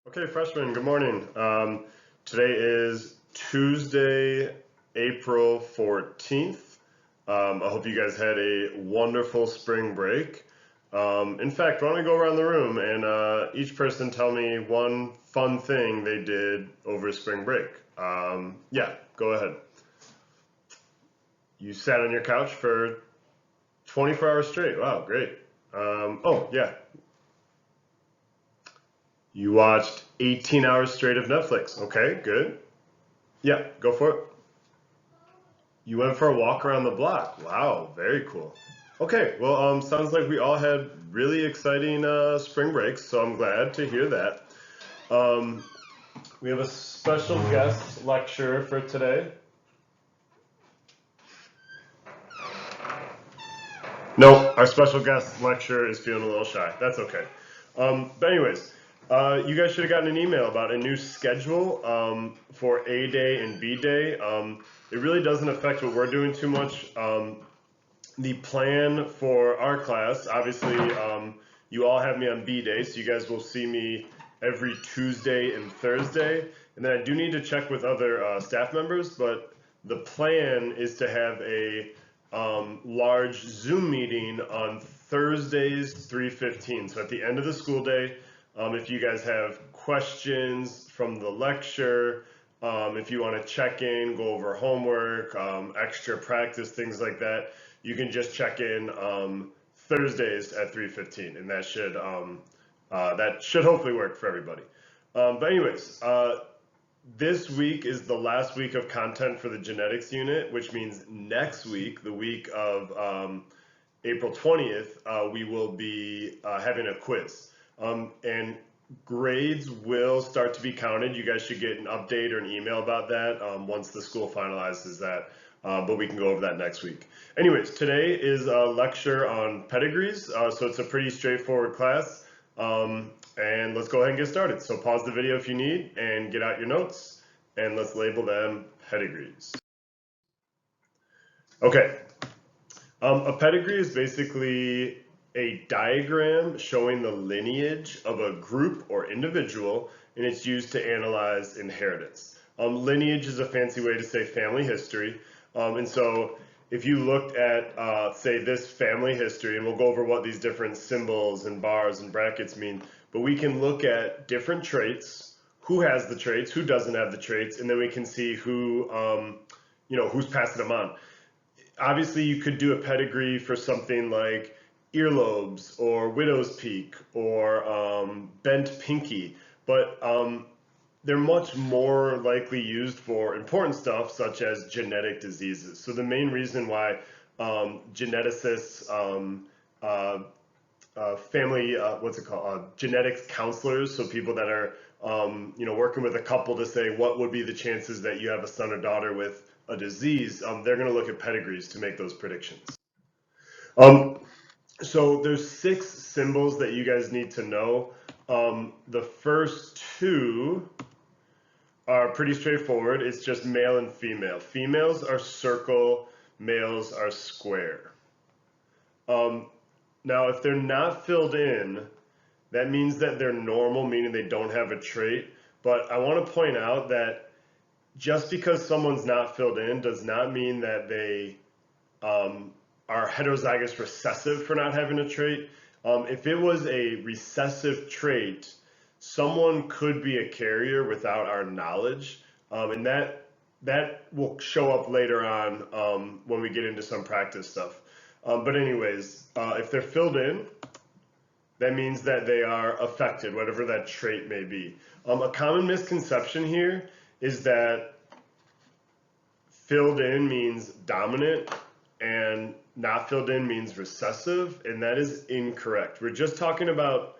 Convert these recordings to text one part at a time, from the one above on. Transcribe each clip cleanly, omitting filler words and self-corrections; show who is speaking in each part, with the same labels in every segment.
Speaker 1: Okay, freshmen, good morning. Today is Tuesday, April 14th. I hope you guys had a wonderful spring break. In fact, why don't we go around the room and each person tell me one fun thing they did over spring break. Yeah, go ahead. You sat on your couch for 24 hours straight. Wow, great. Oh, yeah, you watched 18 hours straight of Netflix. Okay, good. Yeah, go for it. You went for a walk around the block. Wow, very cool. Okay, well, sounds like we all had really exciting spring breaks, so I'm glad to hear that. Um, we have a special guest lecturer for today. No, our special guest lecturer is feeling a little shy. That's okay. But anyways, you guys should have gotten an email about a new schedule for A Day and B Day. It really doesn't affect what we're doing too much. The plan for our class, obviously, you all have me on B Day, so you guys will see me every Tuesday and Thursday. And then I do need to check with other staff members, but the plan is to have a large Zoom meeting on Thursdays, 3:15. So at the end of the school day, if you guys have questions from the lecture, if you want to check in, go over homework, extra practice, things like that, you can just check in Thursdays at 3:15, and that should hopefully work for everybody. But anyways, this week is the last week of content for the genetics unit, which means next week, the week of April 20th, we will be having a quiz. And grades will start to be counted. You guys should get an update or an email about that once the school finalizes that. But we can go over that next week. Anyways, today is a lecture on pedigrees, so it's a pretty straightforward class. And let's go ahead and get started. So pause the video if you need and get out your notes, and let's label them pedigrees. Okay, a pedigree is basically a diagram showing the lineage of a group or individual, and it's used to analyze inheritance. Lineage is a fancy way to say family history. And so if you looked at, say, this family history, and we'll go over what these different symbols and bars and brackets mean, but we can look at different traits, who has the traits, who doesn't have the traits, and then we can see who, who's passing them on. Obviously, you could do a pedigree for something like earlobes or widow's peak or bent pinky, but they're much more likely used for important stuff such as genetic diseases. So the main reason why geneticists, genetics counselors, so people that are working with a couple to say what would be the chances that you have a son or daughter with a disease, they're going to look at pedigrees to make those predictions. So there's 6 symbols that you guys need to know. The first 2 are pretty straightforward. It's just male and female. Females are circle, males are square. Now, if they're not filled in, that means that they're normal, meaning they don't have a trait. But I want to point out that just because someone's not filled in does not mean that they are heterozygous recessive for not having a trait. If it was a recessive trait, someone could be a carrier without our knowledge, and that will show up later on when we get into some practice stuff. But anyways, if they're filled in, that means that they are affected, whatever that trait may be. A common misconception here is that filled in means dominant and not filled in means recessive, and that is incorrect. We're just talking about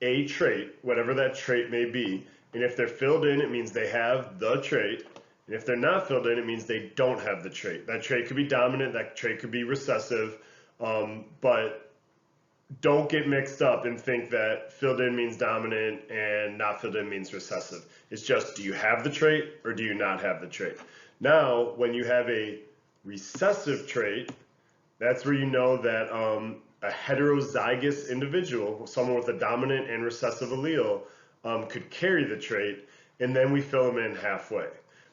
Speaker 1: a trait, whatever that trait may be, and if they're filled in, it means they have the trait, and if they're not filled in, it means they don't have the trait. That trait could be dominant, that trait could be recessive, but don't get mixed up and think that filled in means dominant and not filled in means recessive. It's just, do you have the trait or do you not have the trait? Now, when you have a recessive trait, that's where you know that a heterozygous individual, someone with a dominant and recessive allele, could carry the trait, and then we fill them in halfway.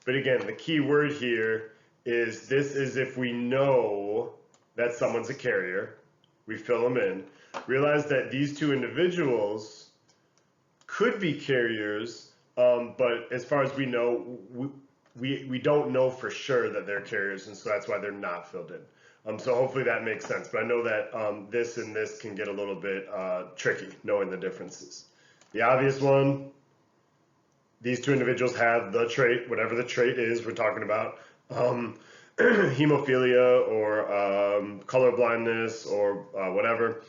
Speaker 1: But again, the key word here is this is if we know that someone's a carrier, we fill them in. Realize that these two individuals could be carriers, but as far as we know, we don't know for sure that they're carriers, and so that's why they're not filled in. So hopefully that makes sense. But I know that this and this can get a little bit tricky, knowing the differences. The obvious one, these two individuals have the trait, whatever the trait is we're talking about, hemophilia or color blindness or whatever.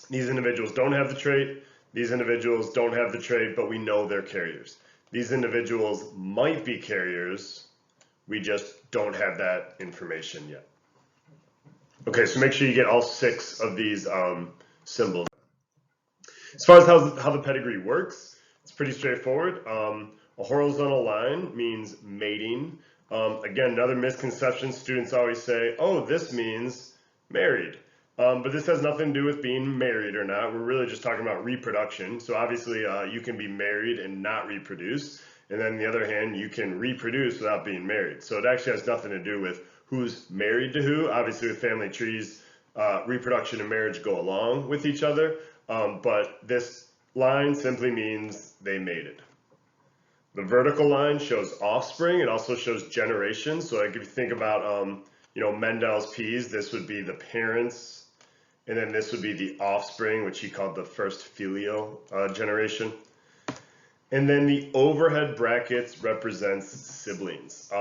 Speaker 1: These individuals don't have the trait. These individuals don't have the trait, but we know they're carriers. These individuals might be carriers. We just don't have that information yet. Okay, so make sure you get all 6 of these symbols. As far as how the pedigree works, it's pretty straightforward. A horizontal line means mating. Again, another misconception, students always say, oh, this means married. But this has nothing to do with being married or not. We're really just talking about reproduction. So obviously you can be married and not reproduce. And then on the other hand, you can reproduce without being married. So it actually has nothing to do with who's married to who. Obviously with family trees, reproduction and marriage go along with each other. But this line simply means they mated. The vertical line shows offspring. It also shows generations. So like if you think about Mendel's P's, this would be the parents. And then this would be the offspring, which he called the first filial generation. And then the overhead brackets represents siblings.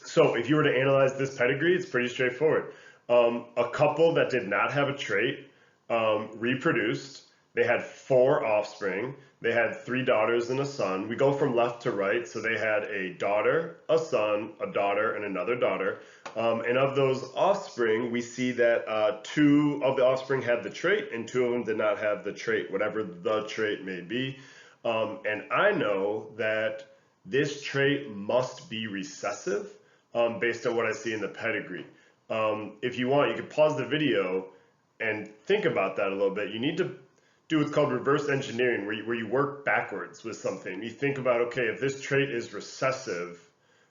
Speaker 1: So if you were to analyze this pedigree, it's pretty straightforward. A couple that did not have a trait reproduced. They had 4 offspring. They had 3 daughters and a son. We go from left to right. So they had a daughter, a son, a daughter, and another daughter. And of those offspring, we see that 2 of the offspring had the trait and 2 of them did not have the trait, whatever the trait may be. And I know that this trait must be recessive based on what I see in the pedigree. If you want, you can pause the video and think about that a little bit. You need to do what's called reverse engineering, where you work backwards with something. You think about, okay, if this trait is recessive,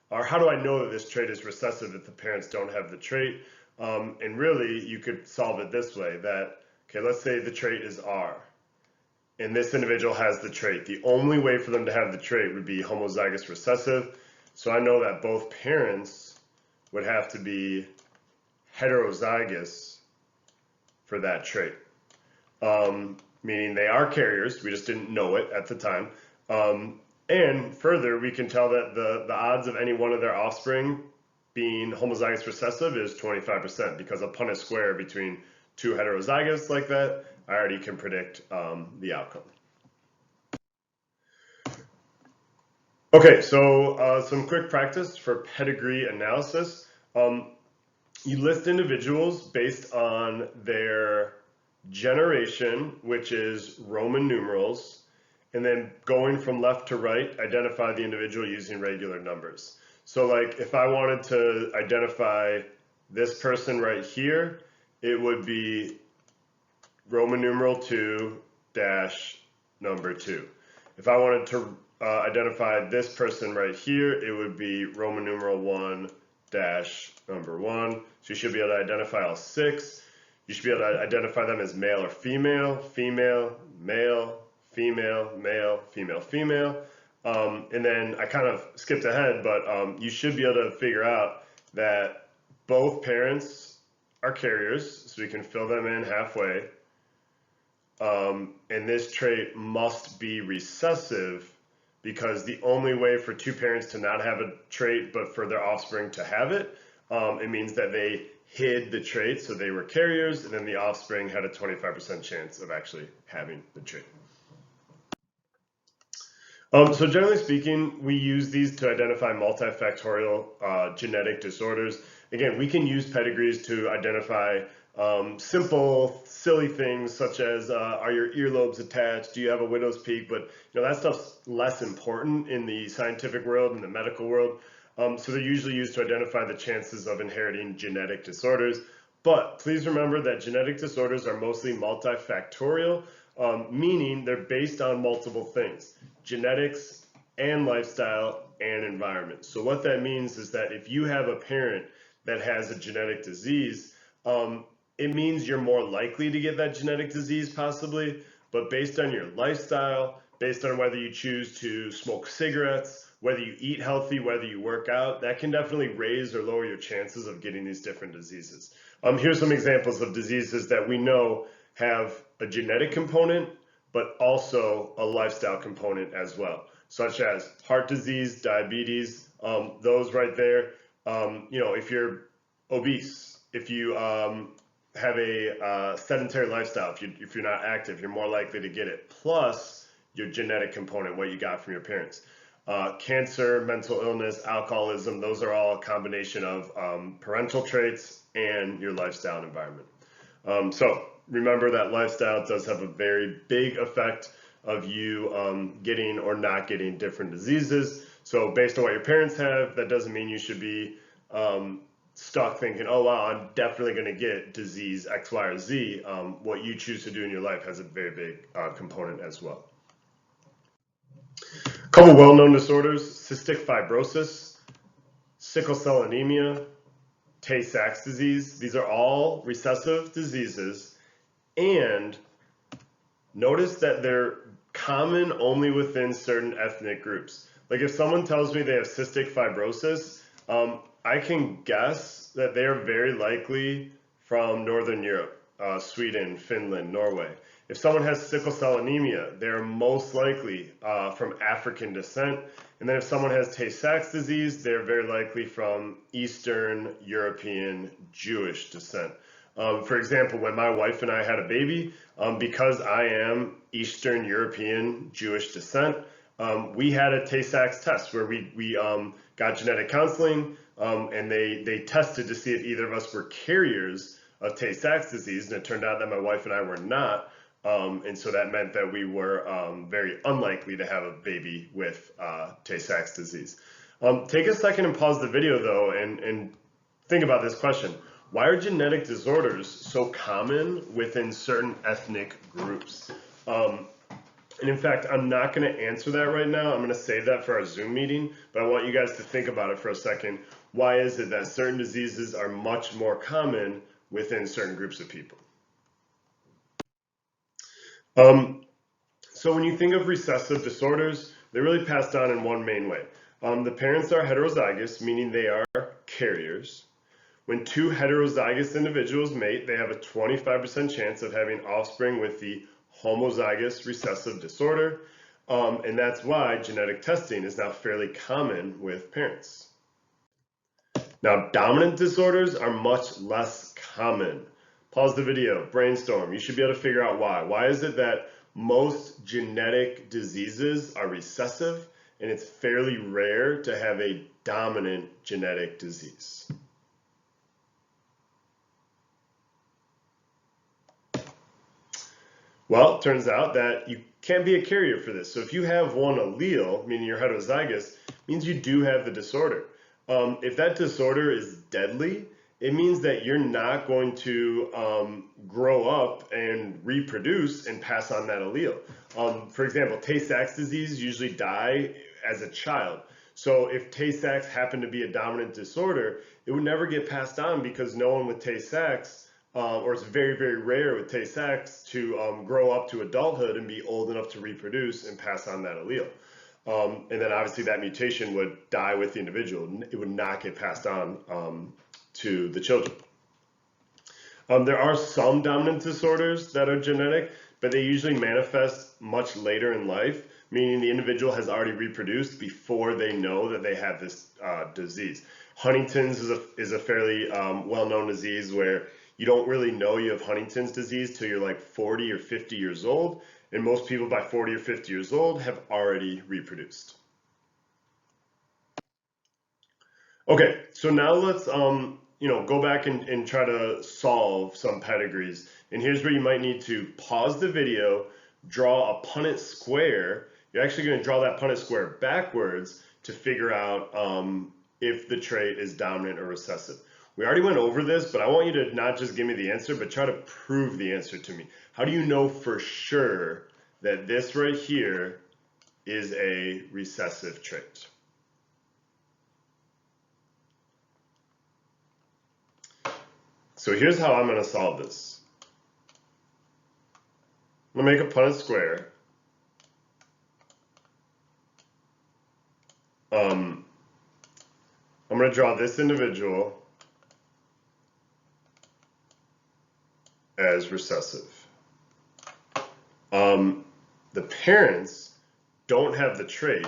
Speaker 1: or how do I know that this trait is recessive if the parents don't have the trait? And really, you could solve it this way, that, okay, let's say the trait is R, and this individual has the trait. The only way for them to have the trait would be homozygous recessive. So I know that both parents would have to be heterozygous for that trait. Meaning they are carriers, we just didn't know it at the time. And further, we can tell that the odds of any one of their offspring being homozygous recessive is 25%, because a Punnett square between 2 heterozygous like that, I already can predict the outcome. Okay, so some quick practice for pedigree analysis. You list individuals based on their generation, which is Roman numerals, and then going from left to right, identify the individual using regular numbers. So like if I wanted to identify this person right here, it would be Roman numeral 2 dash number 2. If I wanted to identify this person right here, it would be Roman numeral 1 dash number 1. So you should be able to identify all 6. You should be able to identify them as male or female, female, male, female, male, female, female. And then I kind of skipped ahead, but you should be able to figure out that both parents are carriers, so we can fill them in halfway. And this trait must be recessive, because the only way for 2 parents to not have a trait but for their offspring to have it, it means that they hid the trait, so they were carriers, and then the offspring had a 25% chance of actually having the trait. So generally speaking, we use these to identify multifactorial genetic disorders. Again, we can use pedigrees to identify simple, silly things such as are your earlobes attached? Do you have a widow's peak? But that stuff's less important in the scientific world and the medical world. So they're usually used to identify the chances of inheriting genetic disorders. But please remember that genetic disorders are mostly multifactorial. meaning they're based on multiple things: genetics and lifestyle and environment. So what that means is that if you have a parent that has a genetic disease, it means you're more likely to get that genetic disease possibly, but based on your lifestyle, based on whether you choose to smoke cigarettes, whether you eat healthy, whether you work out, that can definitely raise or lower your chances of getting these different diseases. Here's some examples of diseases that we know have a genetic component, but also a lifestyle component as well, such as heart disease, diabetes, those right there. If you're obese, if you have a sedentary lifestyle, if you're not active, you're more likely to get it. Plus your genetic component, what you got from your parents. Cancer, mental illness, alcoholism, those are all a combination of parental traits and your lifestyle and environment. So remember that lifestyle does have a very big effect of you getting or not getting different diseases. So based on what your parents have, that doesn't mean you should be stuck thinking, oh wow, I'm definitely going to get disease X, Y, or Z. What you choose to do in your life has a very big component as well. A couple well-known disorders: cystic fibrosis, sickle cell anemia, Tay-Sachs disease. These are all recessive diseases, and notice that they're common only within certain ethnic groups. Like if someone tells me they have cystic fibrosis, I can guess that they are very likely from Northern Europe, Sweden, Finland, Norway. If someone has sickle cell anemia, they're most likely from African descent. And then if someone has Tay-Sachs disease, they're very likely from Eastern European Jewish descent. For example, when my wife and I had a baby, because I am Eastern European Jewish descent, we had a Tay-Sachs test where we got genetic counseling, and they tested to see if either of us were carriers of Tay-Sachs disease, and it turned out that my wife and I were not, and so that meant that we were very unlikely to have a baby with Tay-Sachs disease. Take a second and pause the video though and think about this question. Why are genetic disorders so common within certain ethnic groups? And in fact, I'm not going to answer that right now. I'm going to save that for our Zoom meeting, but I want you guys to think about it for a second. Why is it that certain diseases are much more common within certain groups of people? So when you think of recessive disorders, they're really passed on in one main way. The parents are heterozygous, meaning they are carriers. When two heterozygous individuals mate, they have a 25% chance of having offspring with the homozygous recessive disorder, and that's why genetic testing is now fairly common with parents. Now, dominant disorders are much less common. Pause the video, brainstorm. You should be able to figure out why. Why is it that most genetic diseases are recessive and it's fairly rare to have a dominant genetic disease? Well, it turns out that you can't be a carrier for this. So if you have one allele, meaning you're heterozygous, means you do have the disorder. If that disorder is deadly, it means that you're not going to grow up and reproduce and pass on that allele. For example, Tay-Sachs disease usually die as a child. So if Tay-Sachs happened to be a dominant disorder, it would never get passed on because no one with Tay-Sachs, or it's very, very rare with Tay-Sachs to grow up to adulthood and be old enough to reproduce and pass on that allele. And then obviously that mutation would die with the individual. It would not get passed on to the children. There are some dominant disorders that are genetic, but they usually manifest much later in life, meaning the individual has already reproduced before they know that they have this disease. Huntington's is a fairly well-known disease where you don't really know you have Huntington's disease till you're like 40 or 50 years old, and most people by 40 or 50 years old have already reproduced. Okay, so now let's go back and try to solve some pedigrees. And here's where you might need to pause the video, draw a Punnett square. You're actually going to draw that Punnett square backwards to figure out if the trait is dominant or recessive. We already went over this, but I want you to not just give me the answer, but try to prove the answer to me. How do you know for sure that this right here is a recessive trait? So here's how I'm going to solve this. I'm going to make a Punnett square. I'm going to draw this individual as recessive. The parents don't have the trait,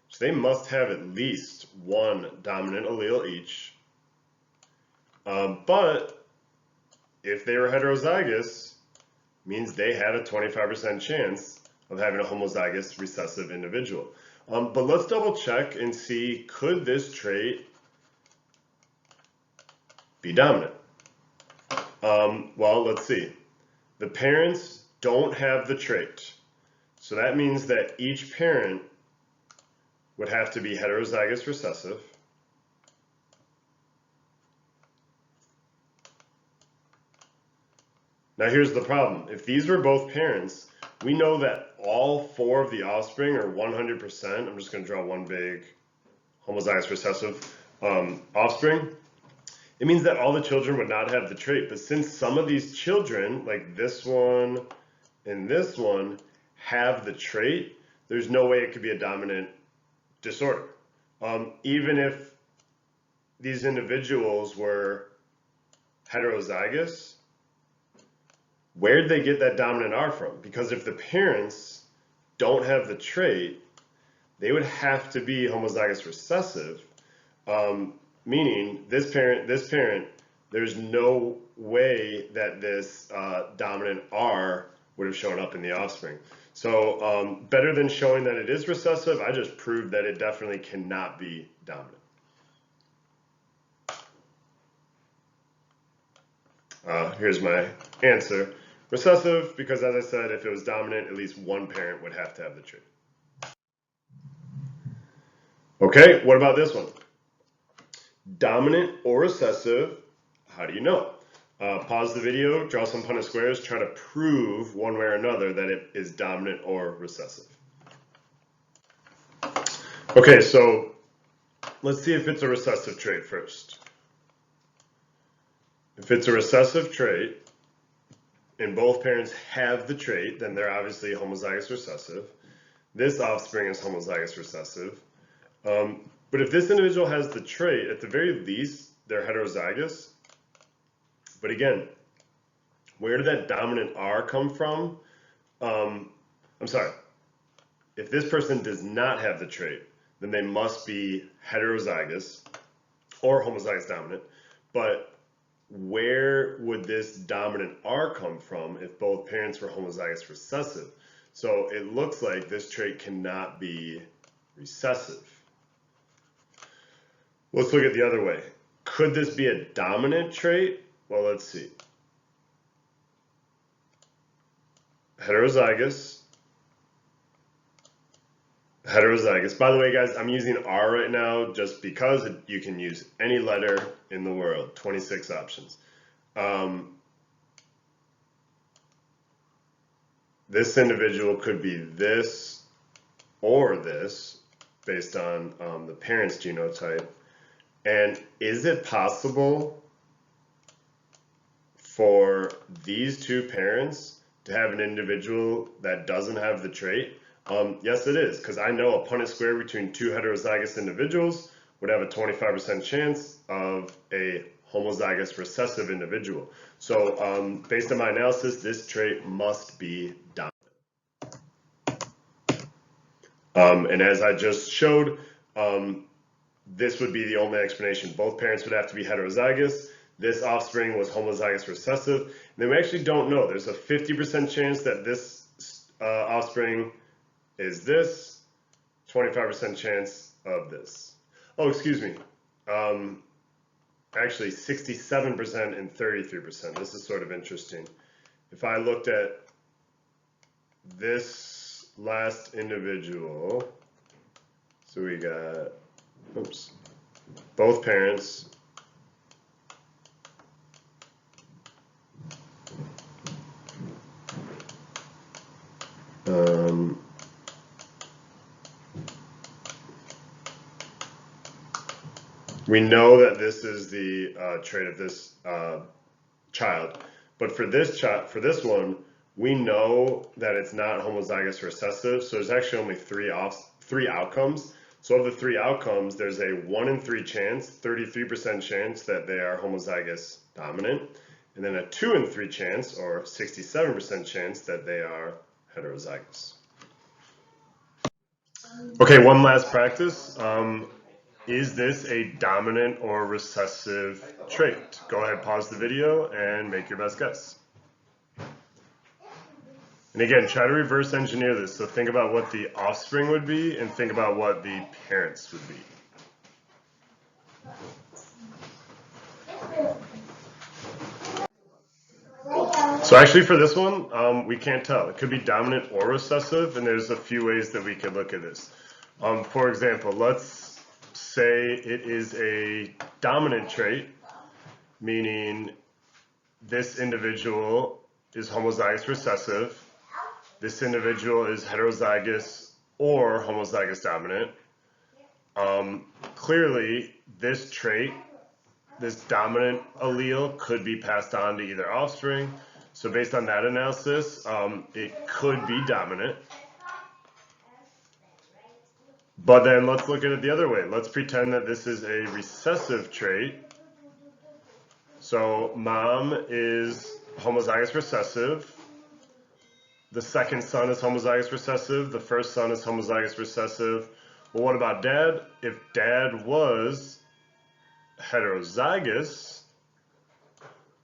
Speaker 1: so they must have at least one dominant allele each. But if they were heterozygous, means they had a 25% chance of having a homozygous recessive individual. But let's double check and see, could this trait be dominant? Well, let's see. The parents don't have the trait. So that means that each parent would have to be heterozygous recessive. Now here's the problem. If these were both parents, we know that all 4 of the offspring are 100%. I'm just going to draw one big homozygous recessive offspring. It means that all the children would not have the trait. But since some of these children, like this one and this one, have the trait, there's no way it could be a dominant disorder. Even if these individuals were heterozygous, where did they get that dominant R from? Because if the parents don't have the trait, they would have to be homozygous recessive, meaning this parent, there's no way that this dominant R would have shown up in the offspring. So better than showing that it is recessive, I just proved that it definitely cannot be dominant. Here's my answer. Recessive, because as I said, if it was dominant, at least one parent would have to have the trait. Okay, what about this one? Dominant or recessive, how do you know? Pause the video, draw some Punnett squares, try to prove one way or another that it is dominant or recessive. Okay, so let's see if it's a recessive trait first. If it's a recessive trait, and both parents have the trait, then they're obviously homozygous recessive. This offspring is homozygous recessive. But if this individual has the trait, at the very least, they're heterozygous. But again, where did that dominant R come from? I'm sorry. If this person does not have the trait, then they must be heterozygous or homozygous dominant. But where would this dominant R come from if both parents were homozygous recessive? So it looks like this trait cannot be recessive. Let's look at the other way. Could this be a dominant trait? Well, let's see. Heterozygous. Heterozygous. By the way, guys, I'm using R right now just because you can use any letter in the world. 26 options. This individual could be this or this based on the parent's genotype. And is it possible for these two parents to have an individual that doesn't have the trait? Yes, it is, because I know a Punnett square between two heterozygous individuals would have a 25% chance of a homozygous recessive individual. So based on my analysis, this trait must be dominant. And as I just showed, this would be the only explanation. Both parents would have to be heterozygous. This offspring was homozygous recessive. And then we actually don't know. There's a 50% chance that this offspring is this, 25% chance of this. Oh, excuse me. Actually, 67% and 33%. This is sort of interesting. If I looked at this last individual, so we got, oops, both parents We know that this is the trait of this child, but for this one, we know that it's not homozygous recessive. So there's actually only three outcomes. So of the three outcomes, there's a 1 in 3 chance, 33% chance that they are homozygous dominant, and then a 2 in 3 chance, or 67% chance that they are heterozygous. Okay, one last practice. Is this a dominant or recessive trait? Go ahead, pause the video and make your best guess. And again, try to reverse engineer this. So think about what the offspring would be and think about what the parents would be. So actually for this one, we can't tell. It could be dominant or recessive, and there's a few ways that we could look at this. For example, let's say it is a dominant trait, meaning this individual is homozygous recessive, this individual is heterozygous or homozygous dominant. Clearly, this trait, this dominant allele, could be passed on to either offspring. So based on that analysis, it could be dominant. But then let's look at it the other way. Let's pretend that this is a recessive trait. So mom is homozygous recessive. The second son is homozygous recessive. The first son is homozygous recessive. Well, what about dad? If dad was heterozygous,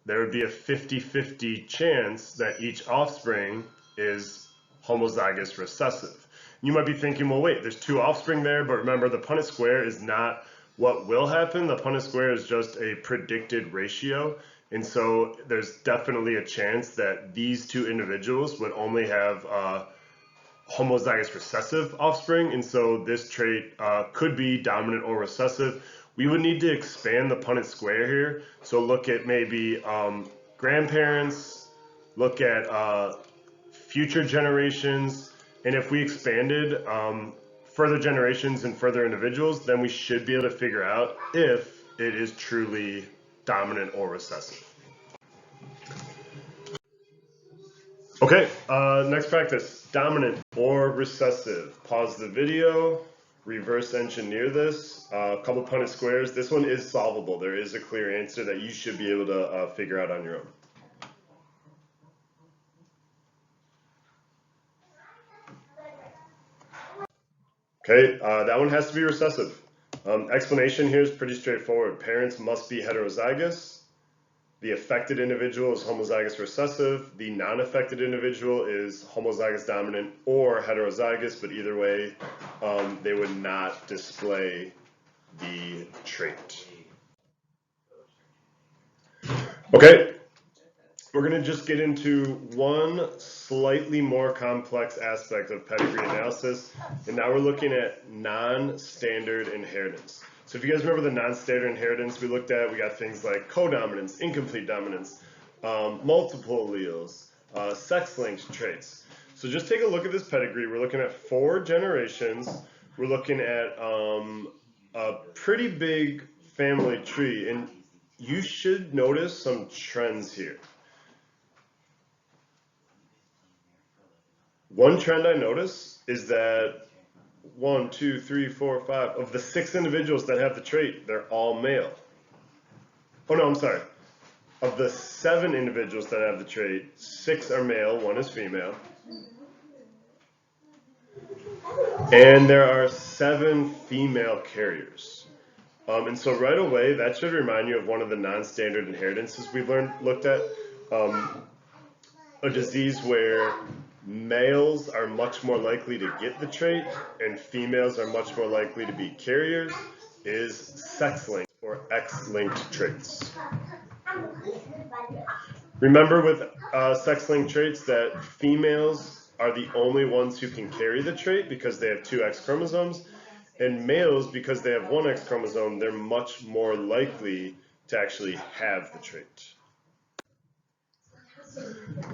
Speaker 1: there would be a 50-50 chance that each offspring is homozygous recessive. You might be thinking, well, wait, there's 2 offspring there, but remember the Punnett square is not what will happen. The Punnett square is just a predicted ratio. And so there's definitely a chance that these 2 individuals would only have homozygous recessive offspring. And so this trait could be dominant or recessive. We would need to expand the Punnett square here. So look at maybe grandparents, look at future generations, and if we expanded further generations and further individuals, then we should be able to figure out if it is truly dominant or recessive. Okay, next practice, dominant or recessive. Pause the video, reverse engineer this. A couple Punnett squares. This one is solvable. There is a clear answer that you should be able to figure out on your own. Okay, that one has to be recessive. Explanation here is pretty straightforward. Parents must be heterozygous. The affected individual is homozygous recessive. The non-affected individual is homozygous dominant or heterozygous, but either way, they would not display the trait. Okay, we're going to just get into one slightly more complex aspect of pedigree analysis, and now we're looking at non-standard inheritance. So if you guys remember the non-standard inheritance we looked at, we got things like codominance, incomplete dominance, multiple alleles, sex-linked traits. So just take a look at this pedigree. We're looking at 4 generations. We're looking at a pretty big family tree, and you should notice some trends here. One trend I notice is that 1, 2, 3, 4, 5 of the 6 individuals that have the trait, they're all male. Oh no, I'm sorry. Of the 7 individuals that have the trait, 6 are male, 1 is female. And there are 7 female carriers. And so right away, that should remind you of one of the non-standard inheritances we've looked at. A disease where males are much more likely to get the trait and females are much more likely to be carriers is sex-linked or X-linked traits. Remember with sex-linked traits that females are the only ones who can carry the trait because they have 2 X chromosomes, and males, because they have 1 X chromosome, they're much more likely to actually have the trait.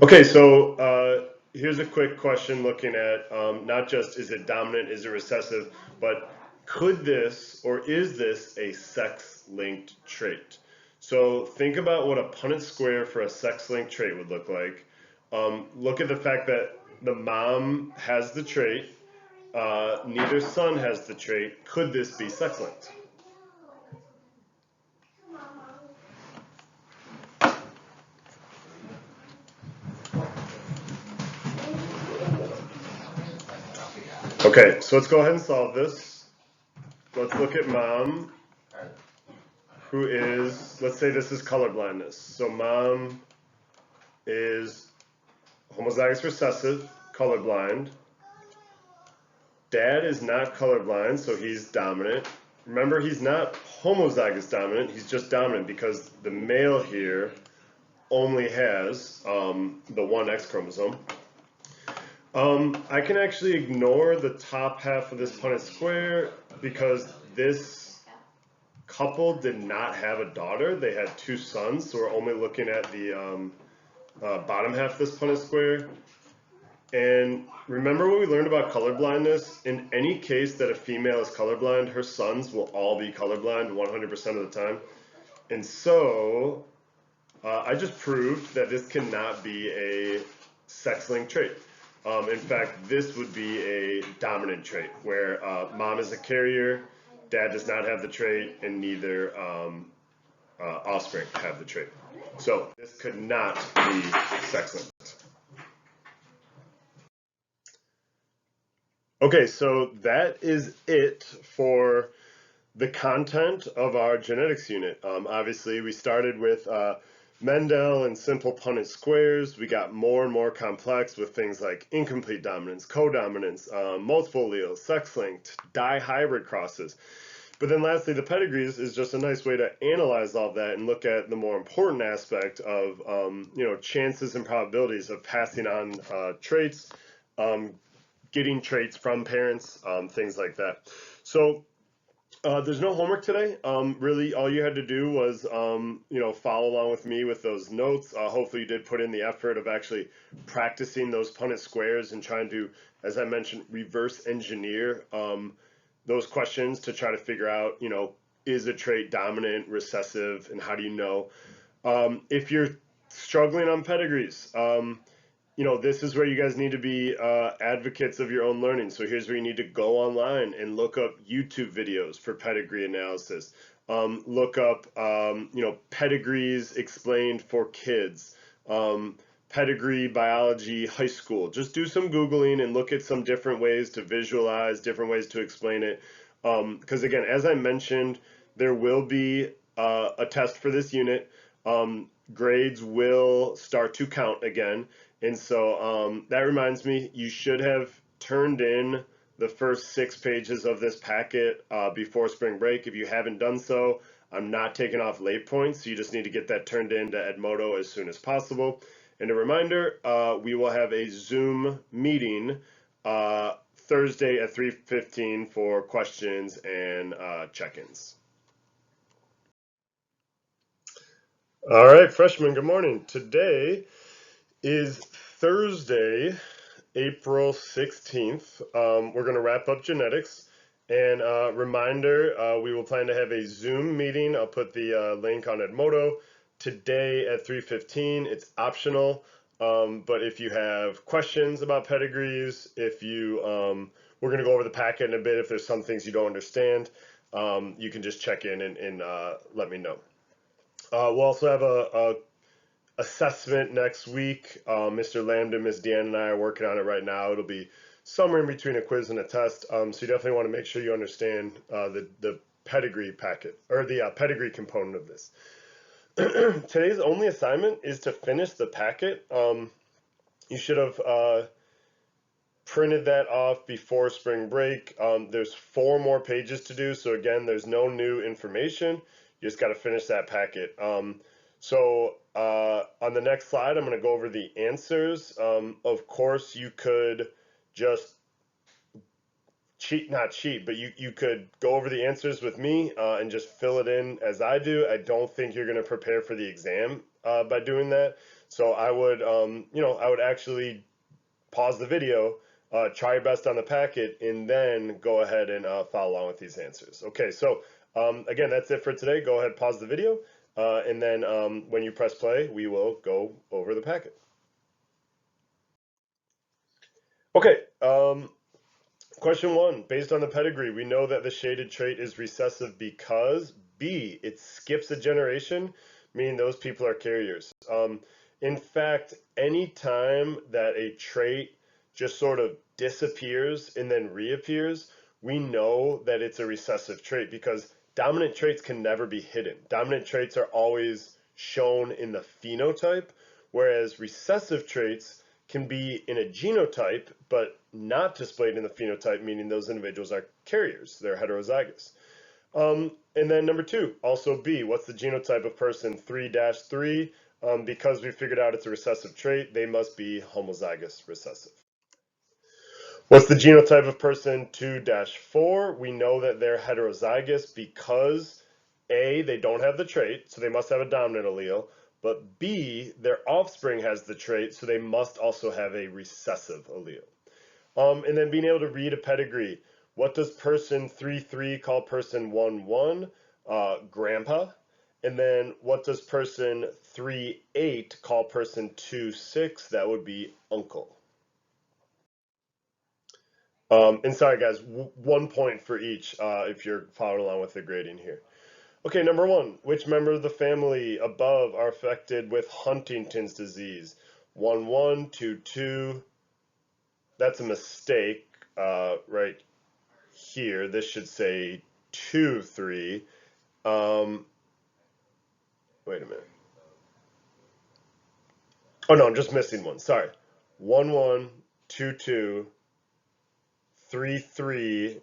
Speaker 1: Okay, so here's a quick question looking at not just is it dominant, is it recessive, but could this or is this a sex-linked trait? So think about what a Punnett square for a sex-linked trait would look like. Look at the fact that the mom has the trait, neither son has the trait. Could this be sex-linked? Okay, so let's go ahead and solve this. Let's look at mom, who is, let's say this is colorblindness. So mom is homozygous recessive, colorblind. Dad is not colorblind, so he's dominant. Remember, he's not homozygous dominant, he's just dominant because the male here only has the one X chromosome. I can actually ignore the top half of this Punnett square because this couple did not have a daughter. They had two sons, so we're only looking at the bottom half of this Punnett square. And remember what we learned about colorblindness? In any case that a female is colorblind, her sons will all be colorblind 100% of the time. And so I just proved that this cannot be a sex-linked trait. In fact, this would be a dominant trait where mom is a carrier, dad does not have the trait, and neither offspring have the trait. So this could not be sex-linked. Okay, so that is it for the content of our genetics unit. Obviously, we started with Mendel and simple Punnett squares. We got more and more complex with things like incomplete dominance, codominance, multiple alleles, sex-linked, dihybrid crosses. But then lastly, the pedigrees is just a nice way to analyze all of that and look at the more important aspect of chances and probabilities of passing on traits, getting traits from parents, things like that. So there's no homework today. Really, all you had to do was, follow along with me with those notes. Hopefully you did put in the effort of actually practicing those Punnett squares and trying to, as I mentioned, reverse engineer those questions to try to figure out, is a trait dominant, recessive, and how do you know? If you're struggling on pedigrees, this is where you guys need to be advocates of your own learning. So here's where you need to go online and look up YouTube videos for pedigree analysis. Look up, pedigrees explained for kids, pedigree biology high school. Just do some Googling and look at some different ways to visualize, different ways to explain it. Because again, as I mentioned, there will be a test for this unit. Grades will start to count again. And so that reminds me, you should have turned in the first 6 pages of this packet before spring break. If you haven't done so, I'm not taking off late points. So you just need to get that turned in to Edmodo as soon as possible. And a reminder, we will have a Zoom meeting Thursday at 3:15 for questions and check-ins. All right, freshmen, good morning. Today is Thursday, April 16th. We're going to wrap up genetics. And reminder, we will plan to have a Zoom meeting. I'll put the link on Edmodo today at 3:15. It's optional. But if you have questions about pedigrees, if you, we're going to go over the packet in a bit. If there's some things you don't understand, you can just check in and let me know. We'll also have a assessment next week. Mr. Lambda, Ms. Deanne, and I are working on it right now. It'll be somewhere in between a quiz and a test. So you definitely want to make sure you understand the pedigree packet, or the pedigree component of this. Today's only assignment is to finish the packet. You should have printed that off before spring break. There's 4 more pages to do. So again, there's no new information. You just got to finish that packet. So on the next slide, I'm going to go over the answers. Of course, you could just not cheat, but you could go over the answers with me and just fill it in as I do. I don't think you're going to prepare for the exam by doing that. So I would, I would actually pause the video, try your best on the packet, and then go ahead and follow along with these answers. Okay, so again, that's it for today. Go ahead, pause the video, and then when you press play, we will go over the packet. Okay, question 1. Based on the pedigree, we know that the shaded trait is recessive because B, it skips a generation, meaning those people are carriers. In fact, any time that a trait just sort of disappears and then reappears, we know that it's a recessive trait because dominant traits can never be hidden. Dominant traits are always shown in the phenotype, whereas recessive traits can be in a genotype, but not displayed in the phenotype, meaning those individuals are carriers, they're heterozygous. And then number 2, also B, what's the genotype of person 3-3? Because we figured out it's a recessive trait, they must be homozygous recessive. What's the genotype of person 2-4? We know that they're heterozygous because A, they don't have the trait, so they must have a dominant allele, but B, their offspring has the trait, so they must also have a recessive allele. And then being able to read a pedigree. What does person 3-3 call person 1-1? Grandpa. And then what does person 3-8 call person 2-6? That would be uncle. And sorry guys, 1 point for each if you're following along with the grading here. Okay, number 1, which member of the family above are affected with Huntington's disease? 1-1, 2-2. That's a mistake right here. This should say 2-3. Wait a minute. Oh no, I'm just missing one. Sorry. 1-1, 2-2, 3-3,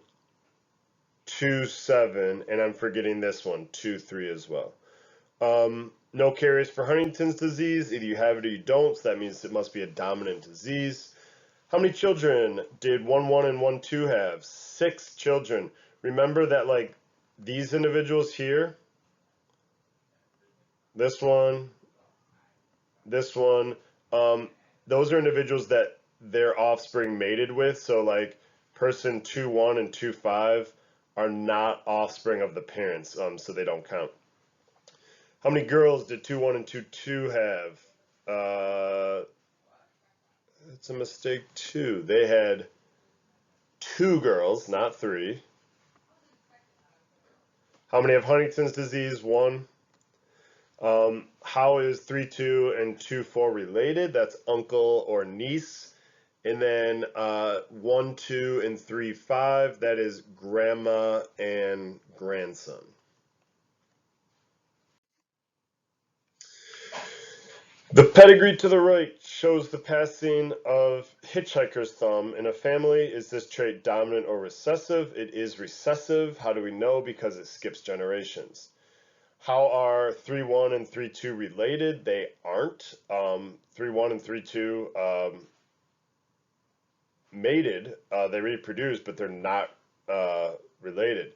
Speaker 1: 2-7, and I'm forgetting this one, 2-3 as well. No carriers for Huntington's disease. Either you have it or you don't, so that means it must be a dominant disease. How many children did 1-1 and 1-2 have? 6 children. Remember that, like, these individuals here, this one, those are individuals that their offspring mated with. So, like, person 2-1 and 2-5 are not offspring of the parents, so they don't count. How many girls did 2-1 and 2-2 have? That's a mistake too. They had 2 girls, not 3. How many have Huntington's disease? 1. How is 3-2 and 2-4 related? That's uncle or niece. And then 1-2 and 3-5, that is grandma and grandson. The pedigree to the right shows the passing of hitchhiker's thumb in a family. Is this trait dominant or recessive? It is recessive. How do we know? Because it skips generations. How are 3-1 and 3-2 related? They aren't. 3-1 and 3-2 mated. They reproduce, but they're not related.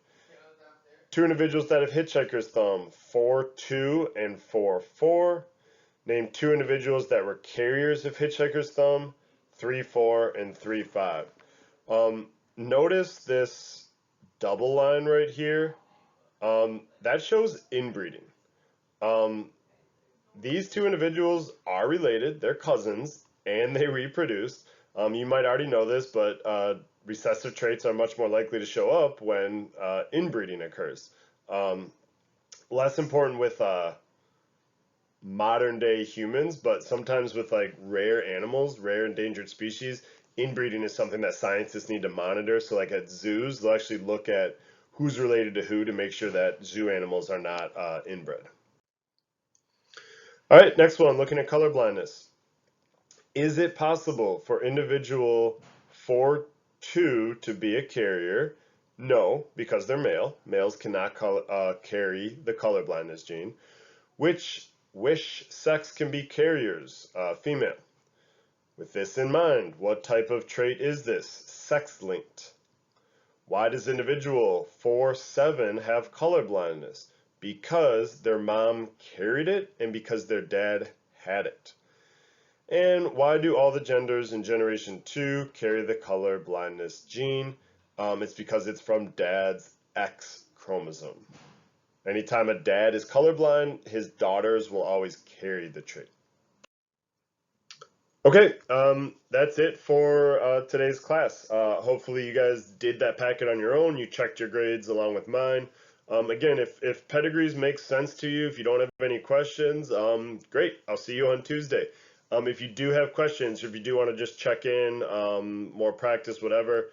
Speaker 1: 2 individuals that have hitchhiker's thumb, 4-2 and 4-4. Name 2 individuals that were carriers of hitchhiker's thumb, 3-4 and 3-5. Notice this double line right here. That shows inbreeding. These 2 individuals are related, they're cousins, and they reproduce. You might already know this, but recessive traits are much more likely to show up when inbreeding occurs. Less important with modern day humans, but sometimes with like rare animals, rare endangered species, inbreeding is something that scientists need to monitor. So like at zoos, they'll actually look at who's related to who to make sure that zoo animals are not inbred. All right, next one, looking at color blindness. Is it possible for individual 4-2 to be a carrier? No, because they're male. Males cannot carry the color blindness gene. Which sex can be carriers? Female. With this in mind, what type of trait is this? Sex-linked. Why does individual 4-7 have color blindness? Because their mom carried it and because their dad had it. And why do all the genders in generation 2 carry the color blindness gene? It's because it's from dad's X chromosome. Anytime a dad is colorblind, his daughters will always carry the trait. Okay, that's it for today's class. Hopefully you guys did that packet on your own. You checked your grades along with mine. Again, if pedigrees make sense to you, if you don't have any questions, great. I'll see you on Tuesday. If you do have questions, or if you do want to just check in, more practice, whatever,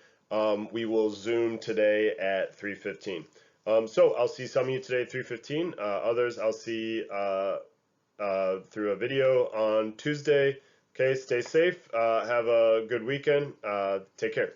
Speaker 1: we will Zoom today at 3:15. So I'll see some of you today at 3:15. Others I'll see through a video on Tuesday. Okay, stay safe. Have a good weekend. Take care.